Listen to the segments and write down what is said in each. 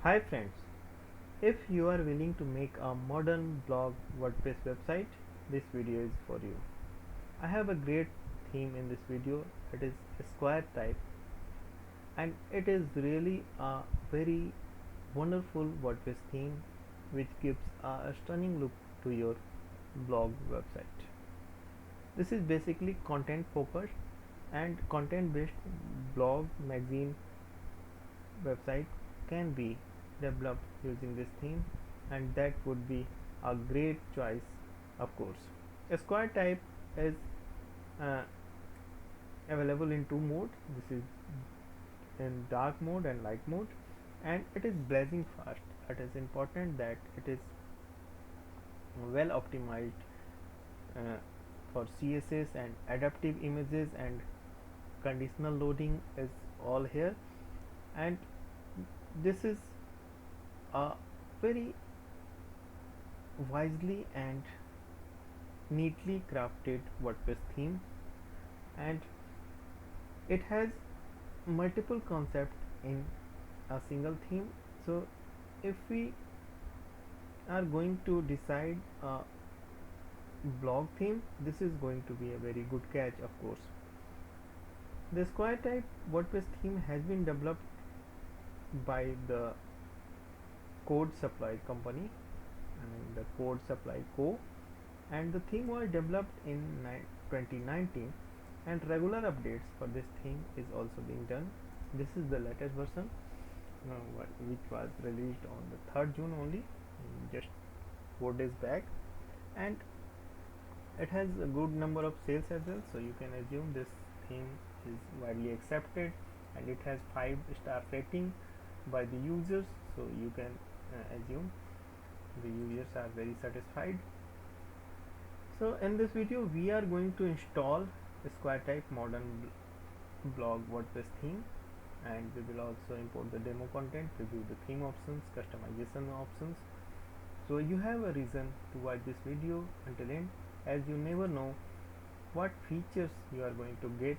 Hi friends, if you are willing to make a modern blog WordPress website, this video is for you. I have a great theme in this video. It is square type and it is really a very wonderful WordPress theme which gives a stunning look to your blog website. This is basically content focused and content based blog magazine website can be developed using this theme, and that would be a great choice. Of course, a square type is uh, available in two modes. This is in dark mode and light mode, and it is blazing fast. It is important that it is well optimized uh, for CSS and adaptive images, and conditional loading is all here. And this is a very wisely and neatly crafted WordPress theme, and it has multiple concepts in a single theme. So if we are going to decide a blog theme, this is going to be a very good catch. Of course, the square type WordPress theme has been developed by the Code Supply company, I mean the Code Supply Co, and the theme was developed in 2019, and regular updates for this theme is also being done. This is the latest version which was released on the 3rd June only, just 4 days back, and it has a good number of sales as well, so you can assume this theme is widely accepted, and it has 5-star rating by the users, so you can assume the users are very satisfied. So in this video we are going to install square type modern blog WordPress theme, and we will also import the demo content, review the theme options, customization options. So you have a reason to watch this video until end, as you never know what features you are going to get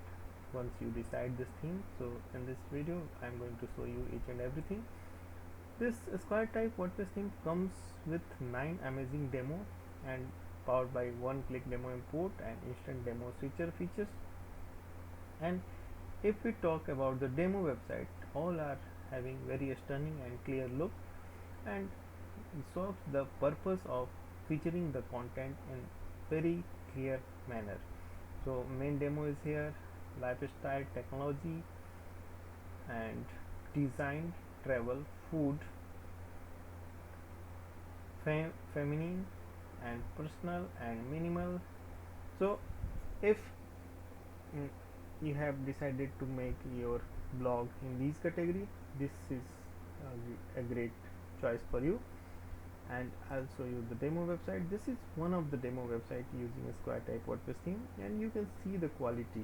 once you decide this theme. So in this video I am going to show you each and everything. This square type WordPress theme comes with 9 amazing demo and powered by one-click demo import and instant demo switcher features. And if we talk about the demo website, all are having very stunning and clear look, and serves the purpose of featuring the content in very clear manner. So main demo is here: lifestyle, technology, and design, travel, food, feminine, and personal and minimal. So if mm, you have decided to make your blog in these category, this is a great choice for you. And I'll show you the demo website. This is one of the demo website using a square type WordPress theme, and you can see the quality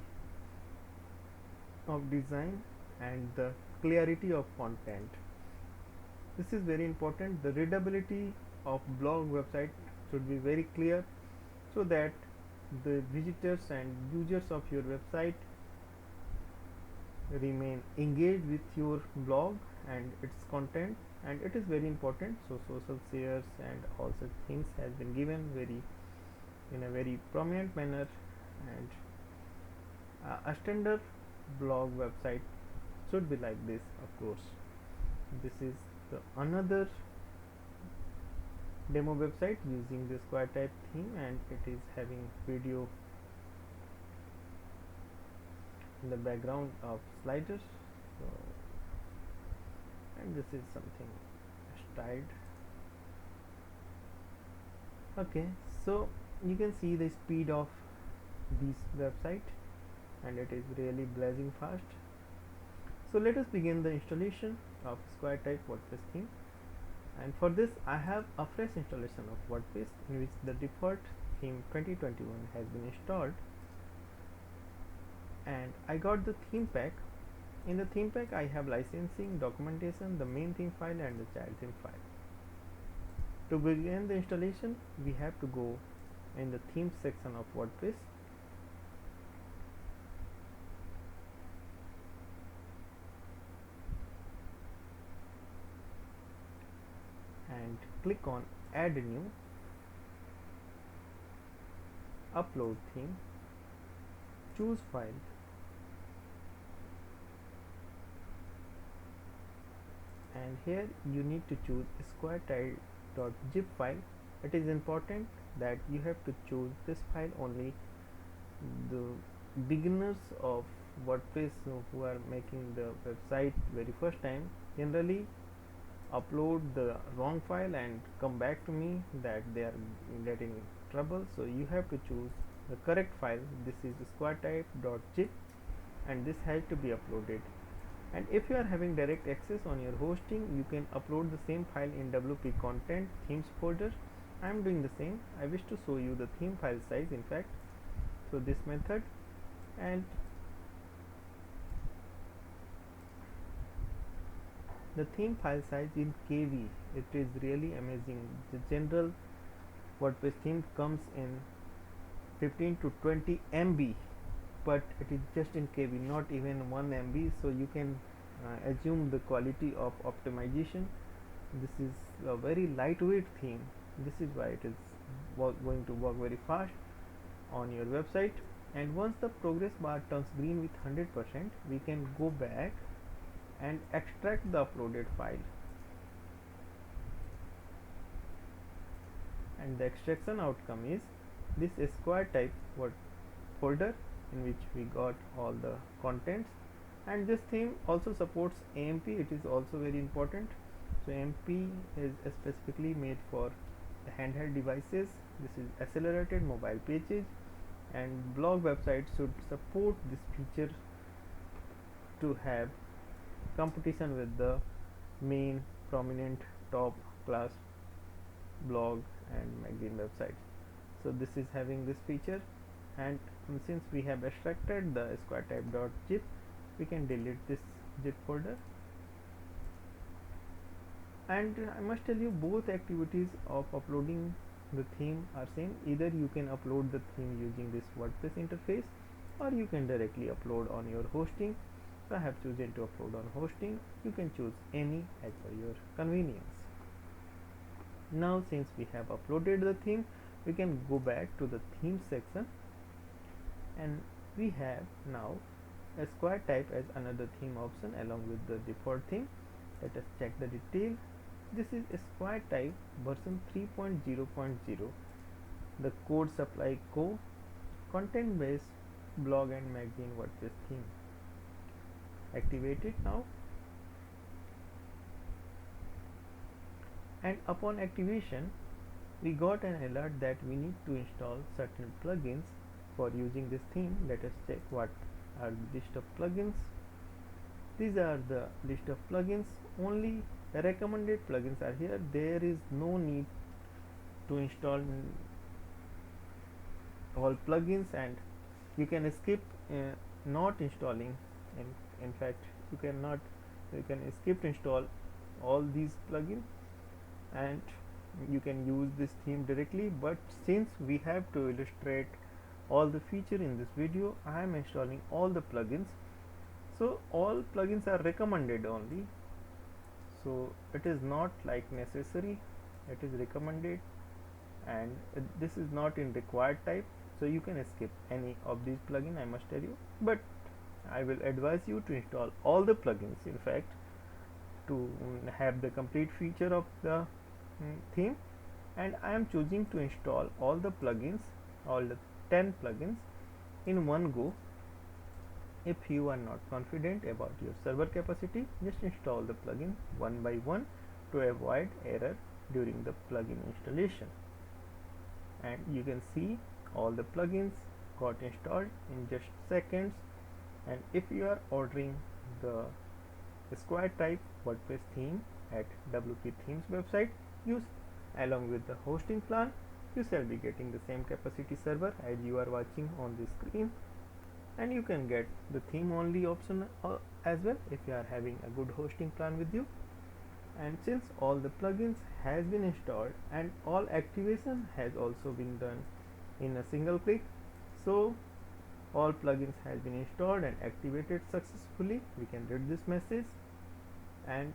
of design and the clarity of content. This is very important. The readability of blog website should be very clear, so that the visitors and users of your website remain engaged with your blog and its content. And it is very important, so social shares and all such things has been given very in a very prominent manner. And a standard blog website should be like this. Of course, this is the another demo website using the square type theme, and it is having video in the background of sliders. So, and this is something styled. Okay, so you can see the speed of this website, and it is really blazing fast. So let us begin the installation of square type WordPress theme. And for this I have a fresh installation of WordPress in which the default theme 2021 has been installed, and I got the theme pack. In the theme pack I have licensing, documentation, the main theme file, and the child theme file. To begin the installation, we have to go in the themes section of WordPress. and click on add new, upload theme, choose file, and here you need to choose squaretype.zip file. It is important that you have to choose this file only. The beginners of WordPress who are making the website very first time generally upload the wrong file and come back to me that they are getting trouble. So you have to choose the correct file. This is squaretype.zip and this has to be uploaded. And if you are having direct access on your hosting, you can upload the same file in WP content themes folder. I am doing the same. I wish to show you the theme file size in fact. So this method, and the theme file size in KB, it is really amazing. The general WordPress theme comes in 15 to 20 MB, but it is just in KB, not even 1 MB. So you can assume the quality of optimization. This is a very lightweight theme. This is why it is going to work very fast on your website. And once the progress bar turns green with 100%, we can go back and extract the uploaded file. And the extraction outcome is this Squaretype folder in which we got all the contents. And this theme also supports AMP. It is also very important. So AMP is specifically made for the handheld devices. This is accelerated mobile pages, and blog websites should support this feature to have competition with the main prominent top class blog and magazine websites. So this is having this feature, and since we have extracted the squaretype.zip, we can delete this zip folder. And I must tell you, both activities of uploading the theme are same. Either you can upload the theme using this WordPress interface, or you can directly upload on your hosting. So I have chosen to upload on hosting. You can choose any as per your convenience. Now since we have uploaded the theme, we can go back to the theme section, and we have now a Squaretype as another theme option along with the default theme. Let us check the detail. This is Squaretype version 3.0.0, the Code Supply Co. content based blog and magazine WordPress theme. Activate it now, and upon activation we got an alert that we need to install certain plugins for using this theme. Let us check what are the list of plugins. These are the list of plugins. Only the recommended plugins are here. There is no need to install all plugins, and you can skip not installing. In fact, you can skip to install all these plugins, and you can use this theme directly. But since we have to illustrate all the feature in this video, I am installing all the plugins. So all plugins are recommended only, so it is not like necessary, it is recommended, and this is not in required type, so you can skip any of these plugins, I must tell you. But I will advise you to install all the plugins, in fact, to have the complete feature of the theme. And I am choosing to install all the plugins, all the 10 plugins in one go. If you are not confident about your server capacity, just install the plugin one by one to avoid error during the plugin installation. And you can see all the plugins got installed in just seconds. And if you are ordering the Squaretype WordPress theme at WP Themes website, use along with the hosting plan, you shall be getting the same capacity server as you are watching on the screen. And you can get the theme only option as well if you are having a good hosting plan with you. And since all the plugins has been installed and all activation has also been done in a single click, so all plugins has been installed and activated successfully, we can read this message. And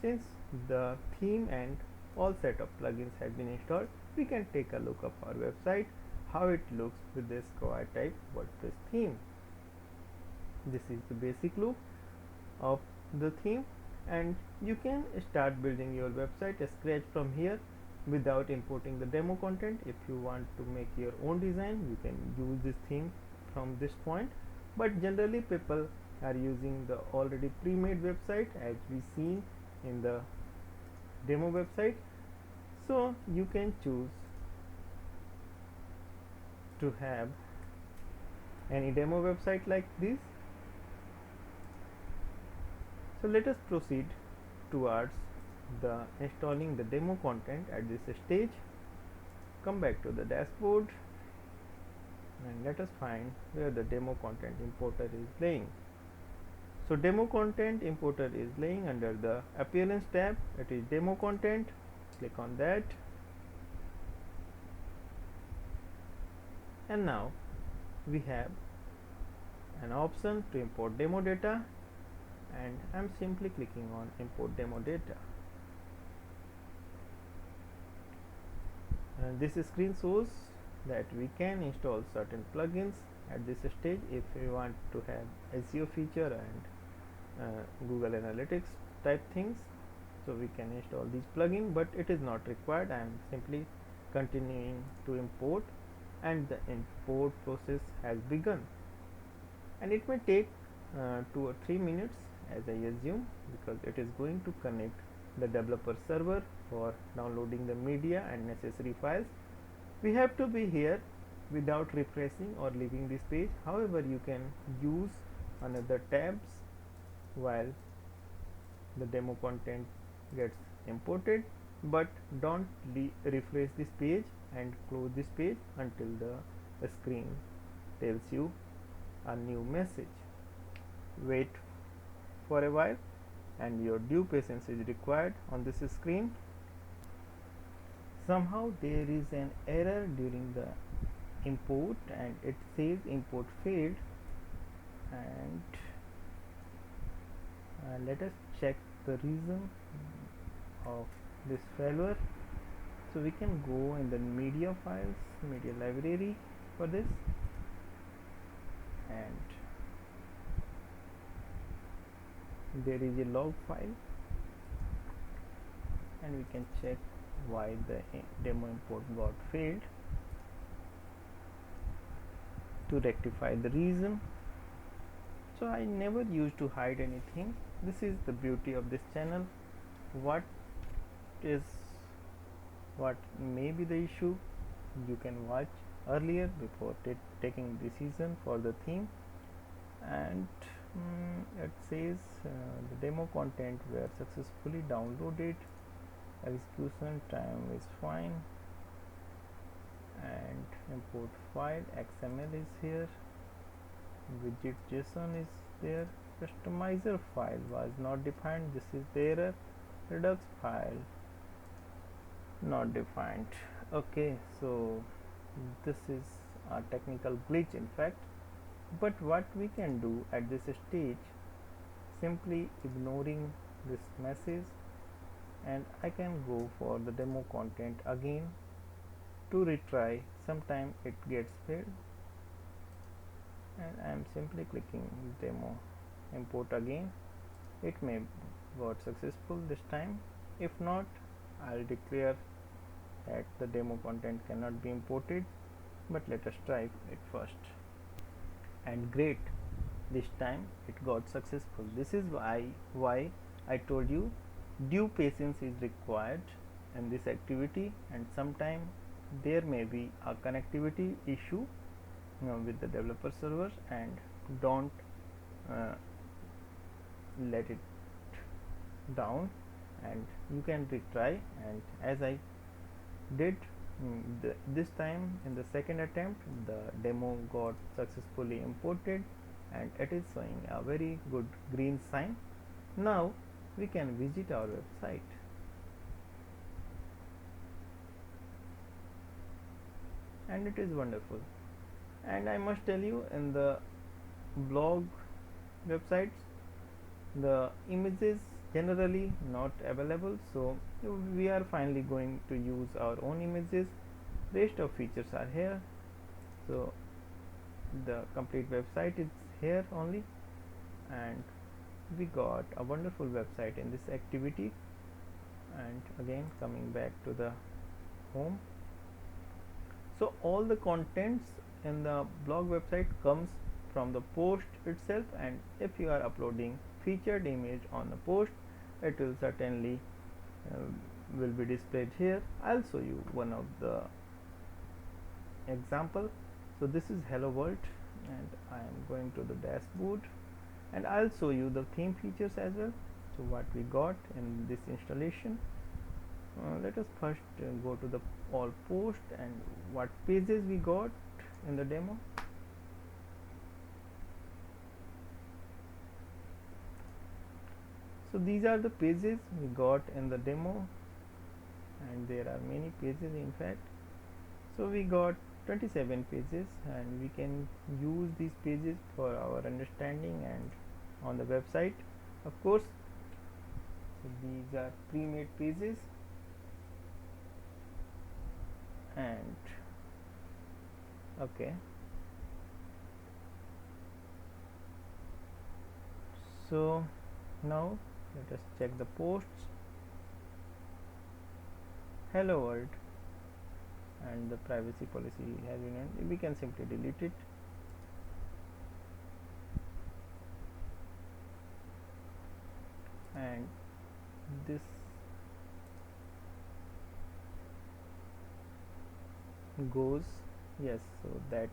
since the theme and all set of plugins has been installed, we can take a look of our website, how it looks with this Square type WordPress theme. This is the basic look of the theme, and you can start building your website scratch from here without importing the demo content. If you want to make your own design, you can use this theme from this point, but generally people are using the already pre-made website as we seen in the demo website. So you can choose to have any demo website like this. So let us proceed towards the installing the demo content at this stage. Come back to the dashboard and let us find where the demo content importer is laying. So demo content importer is laying under the appearance tab. It is demo content. Click on that, and now we have an option to import demo data, and I'm simply clicking on import demo data. And this screen shows that we can install certain plugins at this stage if we want to have SEO feature and Google Analytics type things. So we can install these plugins, but it is not required. I am simply continuing to import, and the import process has begun, and it may take 2 or 3 minutes as I assume, because it is going to connect the developer server for downloading the media and necessary files. We have to be here without refreshing or leaving this page. However, you can use another tabs while the demo content gets imported, but don't refresh this page and close this page until the screen tells you a new message. Wait for a while, and your due patience is required on this screen. Somehow there is an error during the import and it says import failed, and let us check the reason of this failure. So we can go in the media files, media library for this, and there is a log file, and we can check why the demo import got failed. To rectify the reason, so I never used to hide anything. This is the beauty of this channel. What may be the issue, you can watch earlier before taking decision for the theme. And it says the demo content were successfully downloaded, execution time is fine, and import file XML is here, widget JSON is there, customizer file was not defined, this is the error, redux file not defined. Okay, so this is a technical glitch in fact, but what we can do at this stage, simply ignoring this message, and I can go for the demo content again to retry. Sometime it gets failed, and I am simply clicking demo import again. It may got successful this time. If not, I'll declare that the demo content cannot be imported, but let us try it first. And great, this time it got successful. This is why I told you due patience is required in this activity, and sometime there may be a connectivity issue with the developer server, and don't let it down, and you can retry. And as I did this time, in the second attempt the demo got successfully imported, and it is showing a very good green sign. Now we can visit our website, and it is wonderful. And I must tell you, in the blog websites, the images generally not available, so we are finally going to use our own images. Rest of features are here, so the complete website is here only, and we got a wonderful website in this activity. And again, coming back to the home, so all the contents in the blog website comes from the post itself, and if you are uploading featured image on the post, it will certainly will be displayed here. I'll show you one of the example. So this is hello world, and I am going to the dashboard, and I'll show you the theme features as well. So what we got in this installation, let us first go to the all post and what pages we got in the demo. So these are the pages we got in the demo, and there are many pages in fact. So we got 27 pages, and we can use these pages for our understanding and on the website, of course. So these are pre-made pages, and okay, so now let us check the posts. Hello world, and the privacy policy has been, we can simply delete it. And this goes, yes, so that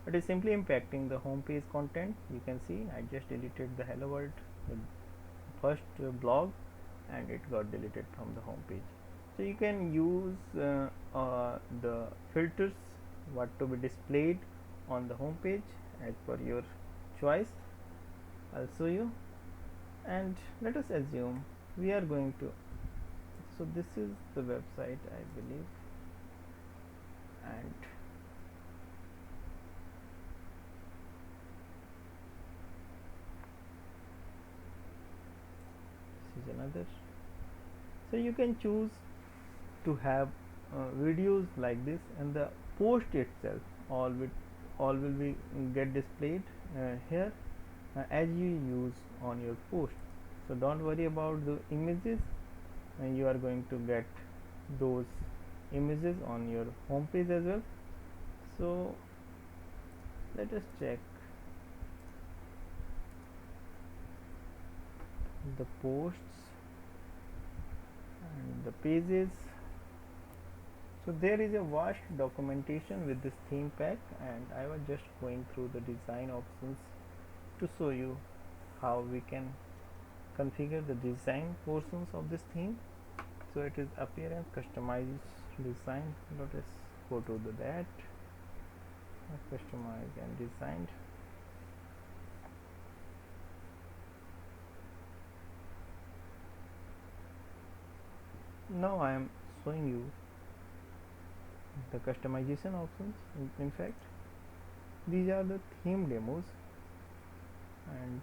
it is simply impacting the home page content. You can see I just deleted the hello world, the first blog, and it got deleted from the home page. So you can use the filters what to be displayed on the home page as per your choice. I'll show you, and let us assume we are going to, so this is the website I believe, and this is another. So you can choose to have videos like this, and the post itself all will be get displayed here as you use on your post. So don't worry about the images, and you are going to get those images on your home page as well. So let us check the posts and the pages. So there is a vast documentation with this theme pack, and I was just going through the design options to show you how we can configure the design portions of this theme. So it is appearance, customize, design. Let us go to that, customize and designed. Now I am showing you the customization options. In fact, these are the theme demos, and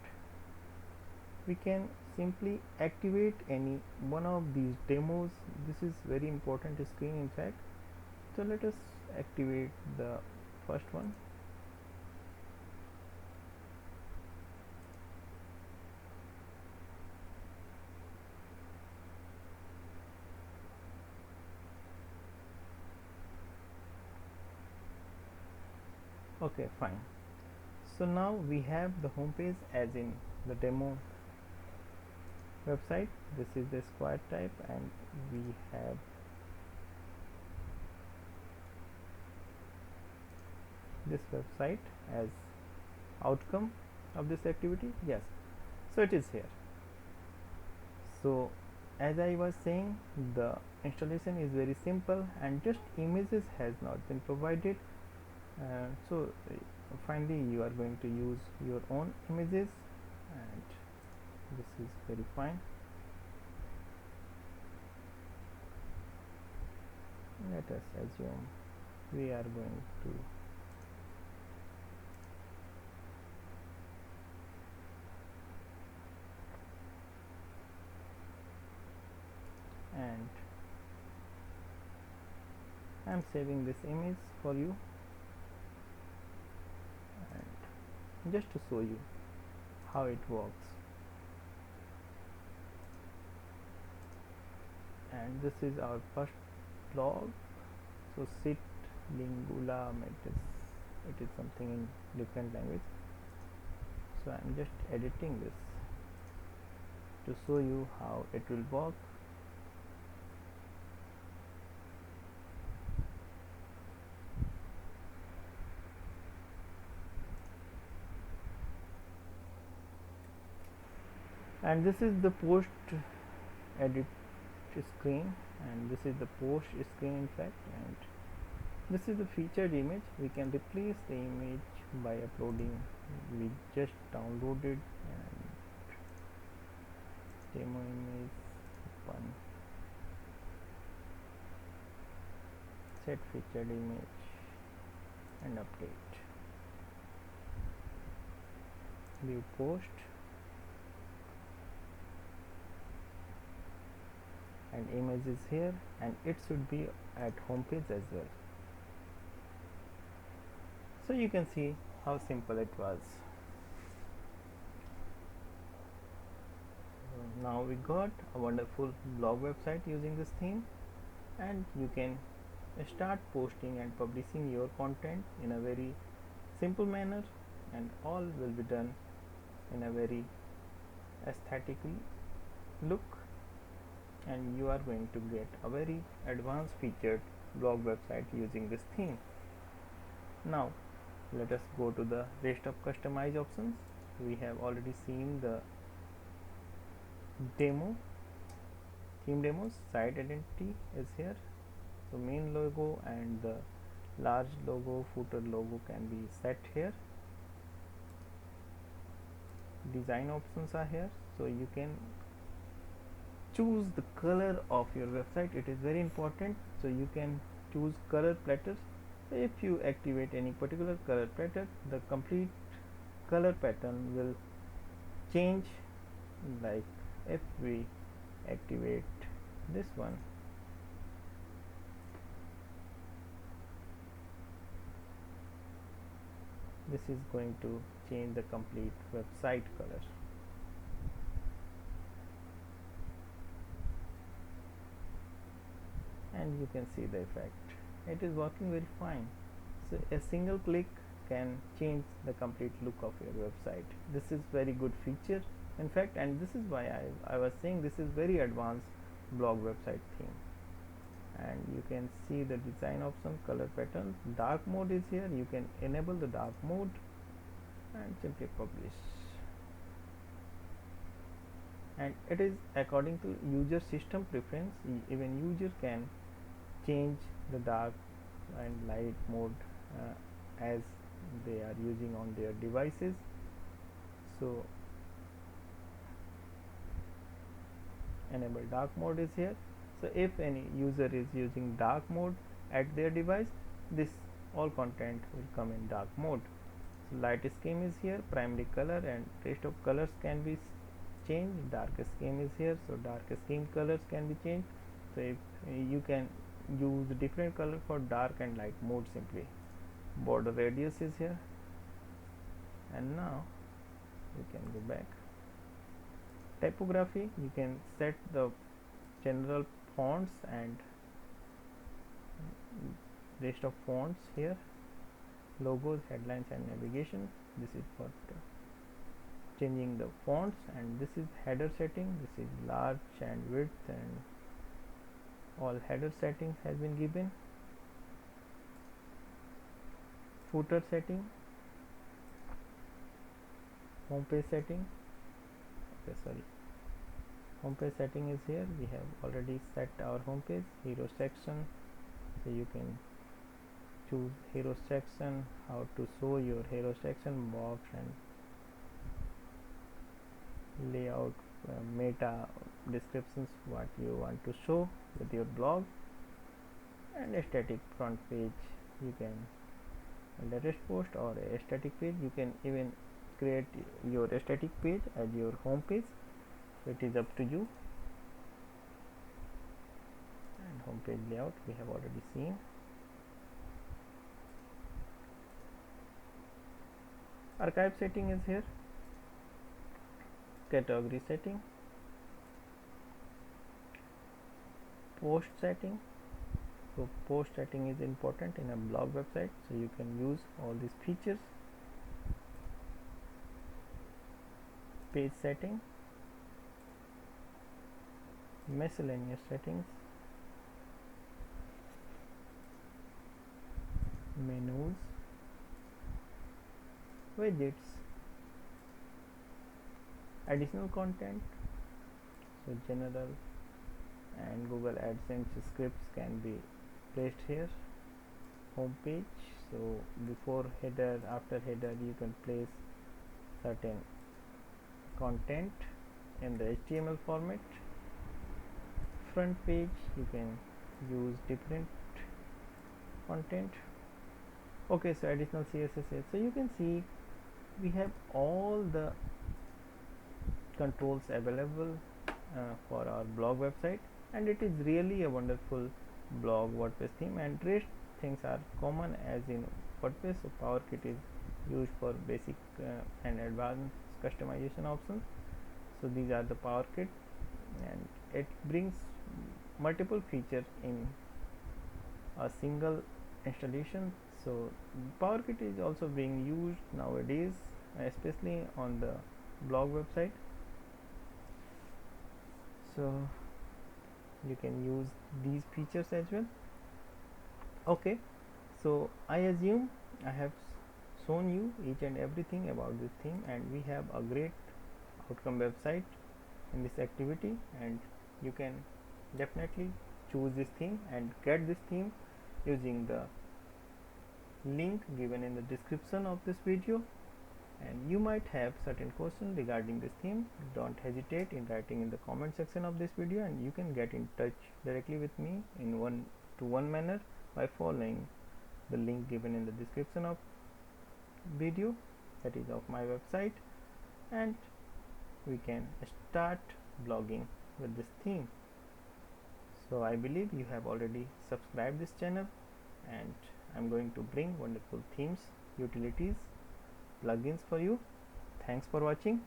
we can simply activate any one of these demos. This is very important screen in fact. So let us activate the first one. Okay, fine. So now we have the home page as in the demo website. This is the square type, and we have this website as outcome of this activity. Yes, so it is here. So as I was saying, the installation is very simple, and just images has not been provided. So finally you are going to use your own images, and this is very fine. Let us assume we are going to and I'm saving this image for you, and just to show you how it works. And this is our first blog. So sit lingula matters, it is something in different language. So I'm just editing this to show you how it will work. And this is the post edit screen, and this is the post screen in fact, and this is the featured image. We can replace the image by uploading. We just downloaded and demo image one, set featured image and update, view post, and image is here, and it should be at home page as well. So you can see how simple it was. Now we got a wonderful blog website using this theme, and you can start posting and publishing your content in a very simple manner, and all will be done in a very aesthetically look, and you are going to get a very advanced featured blog website using this theme. Now let us go to the rest of customize options. We have already seen the demo, theme demos. Site identity is here, so main logo and the large logo, footer logo can be set here. Design options are here, so you can choose the color of your website. It is very important, so you can choose color platters. So if you activate any particular color pattern, the complete color pattern will change. Like if we activate this one, this is going to change the complete website color. And you can see the effect. It is working very fine. So a single click can change the complete look of your website. This is very good feature in fact, and this is why I was saying this is very advanced blog website theme. And you can see the design option, color pattern, dark mode is here. You can enable the dark mode and simply publish, and it is according to user system preference. Even user can change the dark and light mode as they are using on their devices. So enable dark mode is here. So if any user is using dark mode at their device, this all content will come in dark mode. So light scheme is here, primary color and rest of colors can be changed. Dark scheme is here, so dark scheme colors can be changed. So if you can use different color for dark and light mode simply. Border radius is here, and now we can go back. Typography, you can set the general fonts and rest of fonts here. Logos, headlines and navigation, this is for changing the fonts, and this is header setting. This is large and width, and all header settings has been given. Footer setting, home page setting, home page setting is here. We have already set our home page. Hero section, so you can choose hero section, how to show your hero section, box and layout, meta descriptions, what you want to show with your blog, and a static front page. You can latest post or a static page. You can even create your static page as your home page, so it is up to you. page layout we have already seen. Archive setting is here, category setting, post setting. So post setting is important in a blog website, so you can use all these features. Page setting, miscellaneous settings, menus, widgets, additional content. So general and Google AdSense scripts can be placed here. Home page, so before header, after header, you can place certain content in the HTML format. Front page, you can use different content. Okay, so additional CSS. So you can see we have all the controls available for our blog website, and it is really a wonderful blog WordPress theme, and rest things are common as in WordPress. So PowerKit is used for basic and advanced customization options. So these are the PowerKit, and it brings multiple features in a single installation. So PowerKit is also being used nowadays, especially on the blog website. So you can use these features as well. Okay, so I assume I have shown you each and everything about this theme, and we have a great outcome website in this activity, and you can definitely choose this theme and get this theme using the link given in the description of this video. And you might have certain questions regarding this theme. Don't hesitate in writing in the comment section of this video, and you can get in touch directly with me in one-to-one manner by following the link given in the description of video, that is of my website, and we can start blogging with this theme. So I believe you have already subscribed this channel, and I'm going to bring wonderful themes, utilities, plugins for you. Thanks for watching.